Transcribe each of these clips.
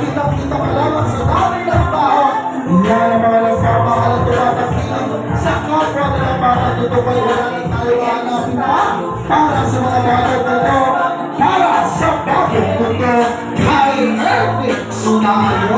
Kita ka lamang sa dami ng tao. Hindi na mga nagpapakala tumatangkilig sa kapwa nila mga tutukay. Wala na tayo hanapin pa para sa mga bagay na ito. Para sa bagay na ito, kay Eric tayo.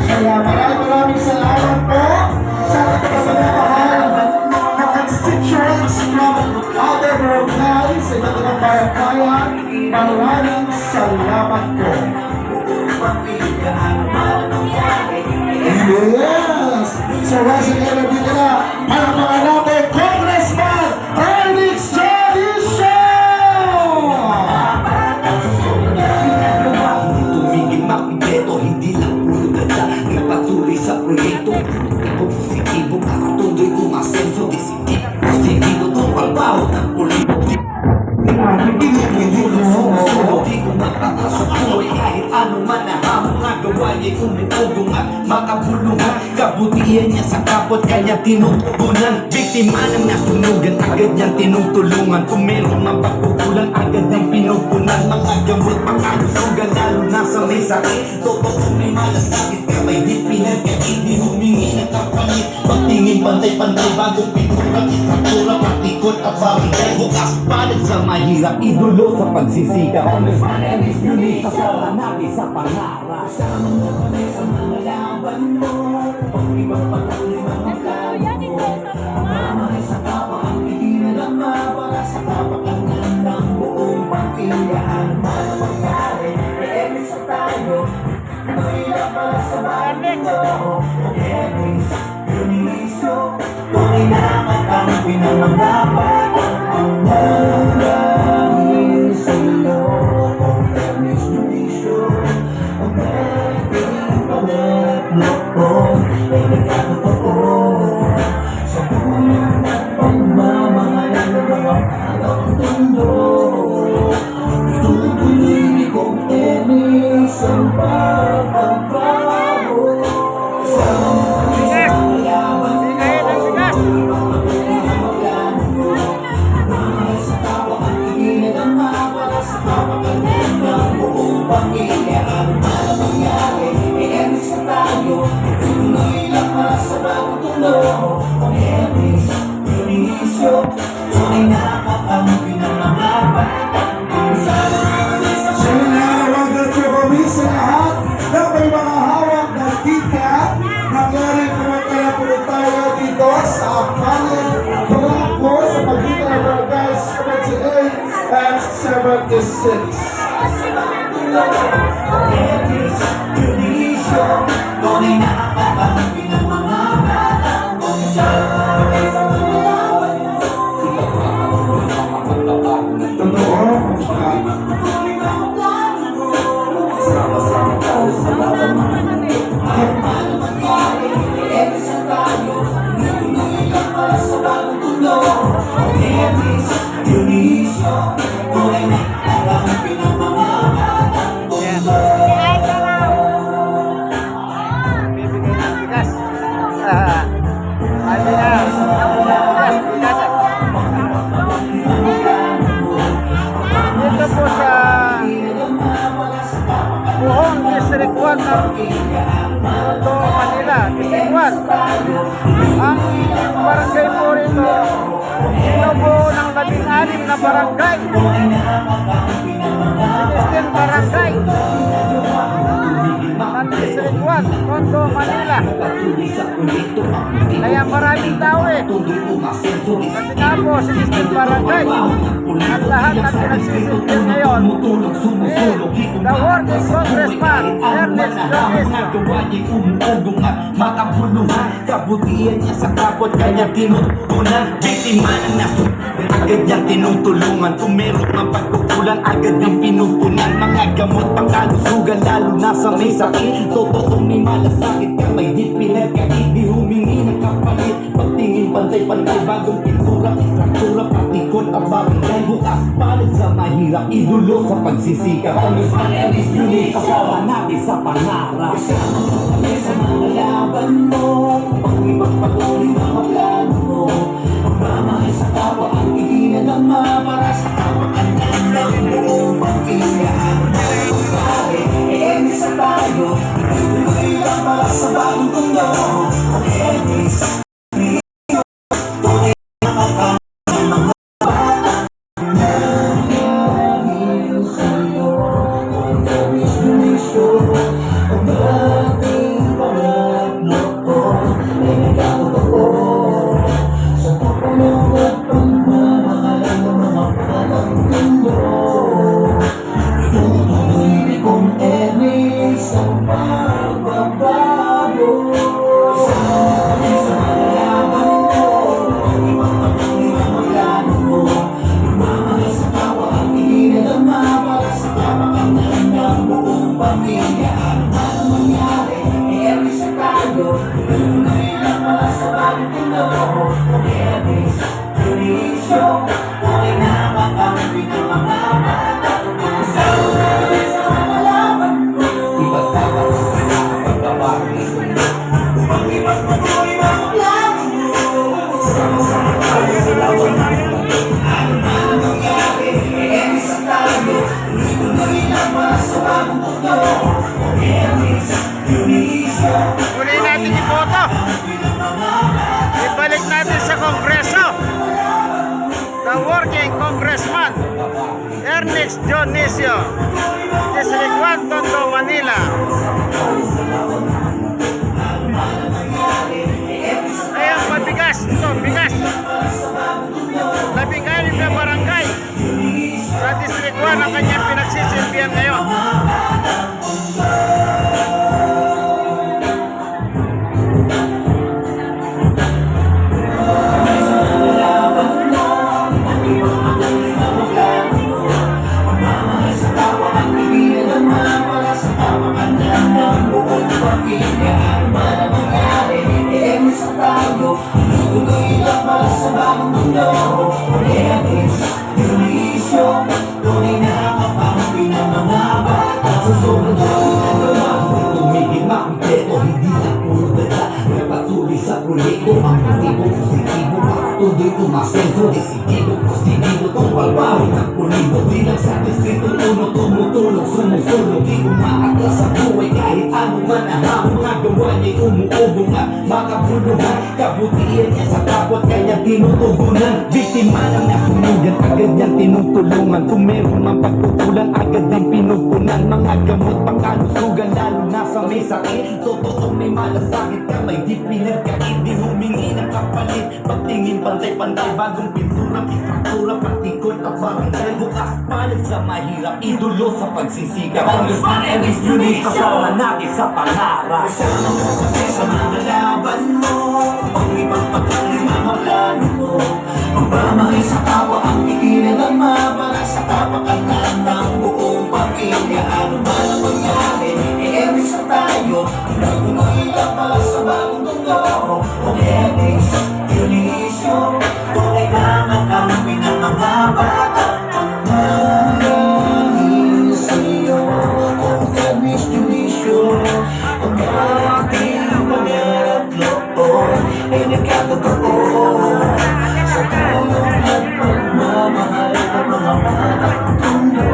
Kaya maraming salamat po sa kapamamahal na constituents from other barangay sa iba't ibang barangayan. Maraming salamat po. Yes! So once again, dito na para mga natin, Congressman Ernix Jalisho! Tumigil makibeto, hindi lang puro ganda. Nagpatuloy sa proyekto, positibo, kakatuloy kong asenso. Positibo itong pagbaho ng politiko. Hindi ko magtataso buhay kahit anong manahamo nga gawa niya'y umutugong at makabulungan. Kabutihan niya sa kapot kanya tinutugunan. Biktima ng nasunugan, agad niyang tinutulungan. Kung meron mang pagkukulang, agad niyang pinupunan. Mga gamot, pangkalusugan, lalo na sa may sakit. Totoo may malasakit ka, may di pinagkait. Di humingi ng kapalit, pagtingin pantay-pantay. Bagong pintura, istruktura, partikot at barangay. Bukas palit sa mahirap, idolo sa pagsisikap. Congressman Ernix Jalisho, kasama natin sa pangarap. Kasama mo kami sa mga laban mo. Kung ibang patuloy mga plano mo. Mamay sa kapwa ang itinalama. Para sa kapakanan ng buong pamilyahan. Mangyari, Ernix tayo. May para sa bayan mo. Ernix Jalisho, tunay na kakampi ng mga batang manalangin sa'yo. Ernix Jalisho, ang ating pangatlak ko ay nagkatotoo sa bulan at pagmamahalan ng mga batang mundo. Tutuloy ni kong Ernix ang pagbabago sa mga laban mo. Pamilya ang mangyari, Ernix tayo. Tuloy lang para sa bagong tulo. Ang Ernix Jalisho, tunay na kakampi ng mga batang pinsala. So nanawagan ko kami sa lahat na may mga hawak na ticket. Nangyari kumagkala po tayo dito sa Kanin Blanco sa pagitan ng barangay 78 and 76. Ernix Jalisho, tunay na kakampi ng mga batang Dito po sa Puhong District 1 ng Tondo, Manila, District 1. Ang barangay po rito, binubuo ng 16 na barangay. 16 barangay ng District 1, Tondo, Manila. Kaya maraming tao eh. Kasi nga po, si District Barangay at lahat ng pinagsisilbihan ngayon the working congressman Ernest Jones. Makabuluhan, kabutihan niya sa kapwa kanya tinutunan. Biktima ng nasun, agad niyang tinutulungan. Kung meron ng pagkukulang, agad din pinupunan. Mga gamot pang kalusugan, lalo na sa may sakit. Totoong may malasakit ka, may di pinagkait. Di humingi ng kapalit, pagtingin pantay-pantay. Bagong pintura, istruktura, patikot ang barangay. Bukas palad sa mahirap, idolo sa pagsisikap. Congressman Ernest Jones, kasama natin sa pangarap. Kasama mo kami sa mga laban mo. Pag-ipagpatuloy na maplano mo. Pagmamahal sa kapwa ang iginagama. Para sa kapakanan ng buong pamilya. Ano na ang nangyari? Ernest na tayo. Tuloy lang para sa bagong mundo. Ang Ernest tunay na kakang mga bata. Nangyari sa'yo. Ang Ernest Jones. Ang ating pangatlong ay nagkakotoo sa kapulong at pagmamahal ng mga batang mundo. Tutuloy kong Ernest ang pagbabago. Sa malaman mo, ang ibang patuloy na magplano mo. Pagmamahal sa kapwa ang iginagama para sa kapakanan ng buong pamilya. Ano man ang mangyari, Ernest na tayo. Tuloy lang para sa bagong mundo. Ang Ernest Jones, tunay na kakampi ng mga bata. Sa malaman mo, ipagtapat mo na ang pagbabago ng mundo. Upang ipagpatuloy ang plano mo. Sama-sama tayo sa lawan ng mundo. Ano man ang mangyari, Ernest na tayo. Tuloy lang para sa bagong mundo. Ang Ernest Jones, Kunin natin iboto. Ibalik natin sa Kongreso the working congressman Ernest Dionisio, District 1, Tondo, Manila. Ayan, mabigas. Ito, bigas. 16 na barangay sa District 1 ang kanyang pinagsisilbihan ngayon. pagmamahal sa kapwa ang iginagama para sa kapakanan ng buong pamilya. Ano man ang mangyari, Ernest na tayo. Tuloy lang para sa bagong mundo. Ang Ernest Jones, tunay na kakampi ng mga bata. Sa sobrang ginagawa mo, tumigil makumpleto. Hindi na puro dala, nagpatuloy sa proyekto. Ang motibo positibo, makatuloy umasenso. Desidido, positibo, tungkol bawin ang pulido. Di lang sa distrito, tumutulong, sumusulong. Di umaatras sa buhay kahit ano man ang hamon. Nagawa niya'y umuubong at makabuluhan. Kabutihan niya sa kapwa kaya tinutugunan. Biktima ng nasunugan, agad niyang tinutulungan. Kung meron mang pagkukulang, agad din pinupunan. Mga gamot pang kalusugan, lalo na sa may sakit. Totoong may malasakit ka, may di pinagkait. Di humingi ng kapalit, pagtingin pantay-pantay. Bagong pintura, istruktura, patikot at barangay. Bukas palad sa mahirap, idolo sa pagsisikap. Congressman Ernest Jones, kasama natin sa pangarap. Kasama mo kami sa mga laban mo. Pag-ipagpatuloy ang mga plano mo. Pagmamahal sa kapwa ang iginagama para sa kapakanan ng buong pamilya. Ano man ang mangyari, Ernest na tayo. Tuloy lang para sa bagong mundo. Ang Ernest Jones, tunay na kakampi ng mga bata. Dahil sa'yo, ang Ernest Jones, ang ating pangarap loob ay nagkakatotoo. Sa tulong at pagmamahal ng mga batang mundo.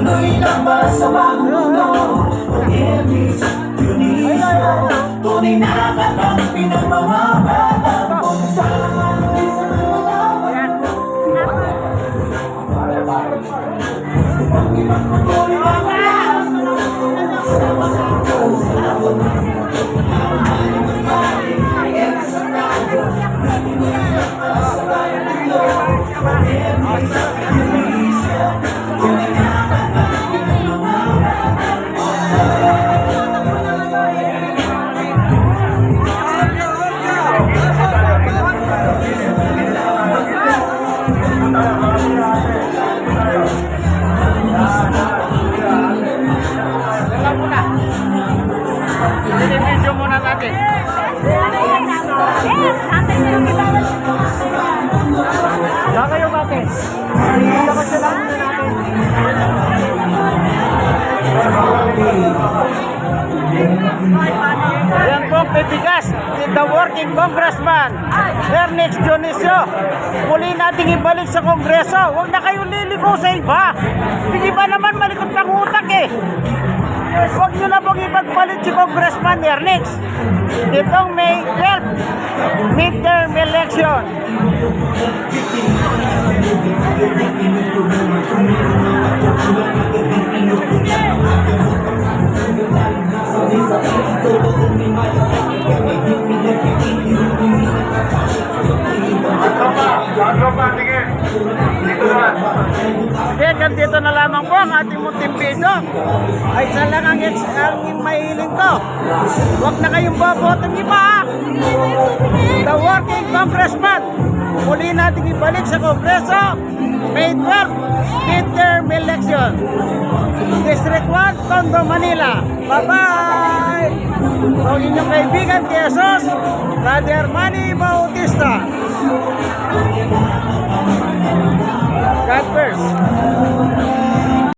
Tuloy lang ba sa mundo? Ibig sabihin tunay na kakampi ng mga batang bansa. Alam mo na. Video muna natin. Saan kayo natin? Dapat sila muna natin. Yan po ang bibigas ni the working congressman Ernest Dionisio. Muli nating ibalik sa kongreso. Huwag na kayong liliko sa iba. Yung iba naman malikot ng utak eh. Huwag nyo na pong ipagpalit si Congressman Ernest. Itong May 12 midterm election. Hanggang dito na lamang po ang ating munting video. Ay isa lang ang mahiling ko. Huwag na kayong bobotong iba. The working congressman. Muli natin ibalik sa kongreso. May 12 midterm election. District 1, Tondo, Manila. Bye-bye! Ang inyong kaibigan, Jesus, Brother Manny Bautista. God first.